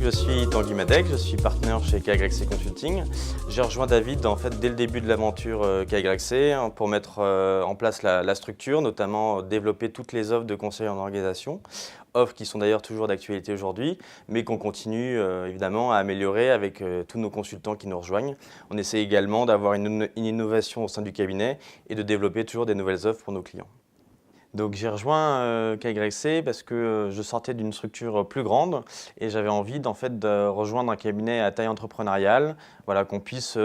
Je suis Tanguy Madec, je suis partenaire chez KYC Consulting. J'ai rejoint David dès le début de l'aventure KYC pour mettre en place la structure, notamment développer toutes les offres de conseil en organisation, offres qui sont d'ailleurs toujours d'actualité aujourd'hui, mais qu'on continue évidemment à améliorer avec tous nos consultants qui nous rejoignent. On essaie également d'avoir une innovation au sein du cabinet et de développer toujours des nouvelles offres pour nos clients. Donc j'ai rejoint KYC parce que je sortais d'une structure plus grande et j'avais envie de rejoindre un cabinet à taille entrepreneuriale, voilà, qu'on puisse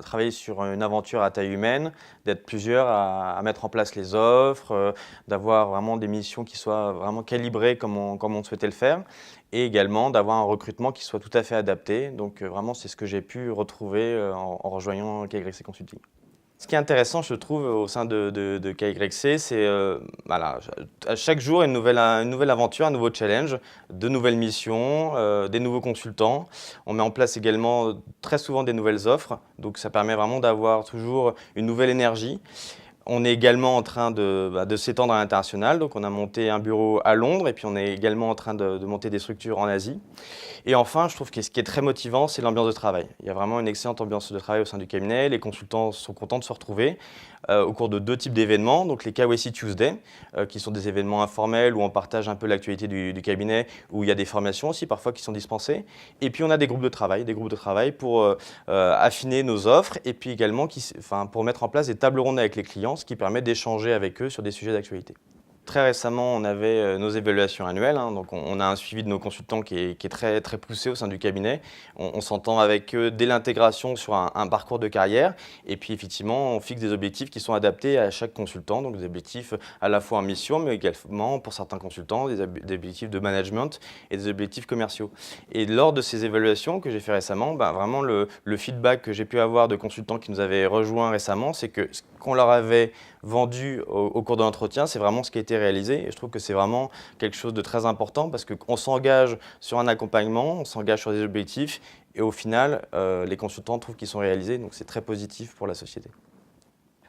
travailler sur une aventure à taille humaine, d'être plusieurs à mettre en place les offres, d'avoir vraiment des missions qui soient vraiment calibrées comme on souhaitait le faire et également d'avoir un recrutement qui soit tout à fait adapté. Donc vraiment c'est ce que j'ai pu retrouver en rejoignant KYC Consulting. Ce qui est intéressant, je trouve, au sein de KYC, c'est voilà, à chaque jour une nouvelle aventure, un nouveau challenge, de nouvelles missions, des nouveaux consultants. On met en place également très souvent des nouvelles offres, donc ça permet vraiment d'avoir toujours une nouvelle énergie. On est également en train de s'étendre à l'international, donc on a monté un bureau à Londres et puis on est également en train de monter des structures en Asie. Et enfin, je trouve que ce qui est très motivant, c'est l'ambiance de travail. Il y a vraiment une excellente ambiance de travail au sein du cabinet. Les consultants sont contents de se retrouver au cours de deux types d'événements. Donc les KYC Tuesday, qui sont des événements informels où on partage un peu l'actualité du cabinet, où il y a des formations aussi parfois qui sont dispensées. Et puis on a des groupes de travail pour affiner nos offres et puis également pour mettre en place des tables rondes avec les clients, ce qui permet d'échanger avec eux sur des sujets d'actualité. Très récemment, on avait nos évaluations annuelles, donc on a un suivi de nos consultants qui est très, très poussé au sein du cabinet. On s'entend avec eux dès l'intégration sur un parcours de carrière et puis effectivement, on fixe des objectifs qui sont adaptés à chaque consultant, donc des objectifs à la fois en mission, mais également pour certains consultants, des objectifs de management et des objectifs commerciaux. Et lors de ces évaluations que j'ai fait récemment, vraiment le feedback que j'ai pu avoir de consultants qui nous avaient rejoints récemment, c'est que ce qu'on leur avait vendu au cours de l'entretien, c'est vraiment ce qui a été réalisé. Et je trouve que c'est vraiment quelque chose de très important parce qu'on s'engage sur un accompagnement, on s'engage sur des objectifs et au final, les consultants trouvent qu'ils sont réalisés. Donc c'est très positif pour la société.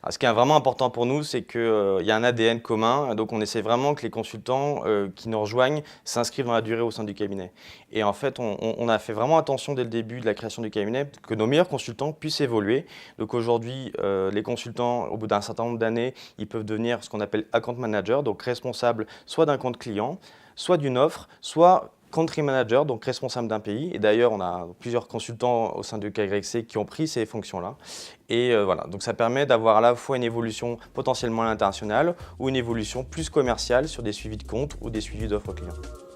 Alors, ce qui est vraiment important pour nous, c'est qu'il y a un ADN commun, donc on essaie vraiment que les consultants qui nous rejoignent s'inscrivent dans la durée au sein du cabinet. Et en fait, on a fait vraiment attention dès le début de la création du cabinet que nos meilleurs consultants puissent évoluer. Donc aujourd'hui, les consultants, au bout d'un certain nombre d'années, ils peuvent devenir ce qu'on appelle account manager, donc responsable soit d'un compte client, soit d'une offre, soit country manager, donc responsable d'un pays. Et d'ailleurs, on a plusieurs consultants au sein du KYC qui ont pris ces fonctions-là. Et voilà, donc ça permet d'avoir à la fois une évolution potentiellement à l'international ou une évolution plus commerciale sur des suivis de compte ou des suivis d'offres clients.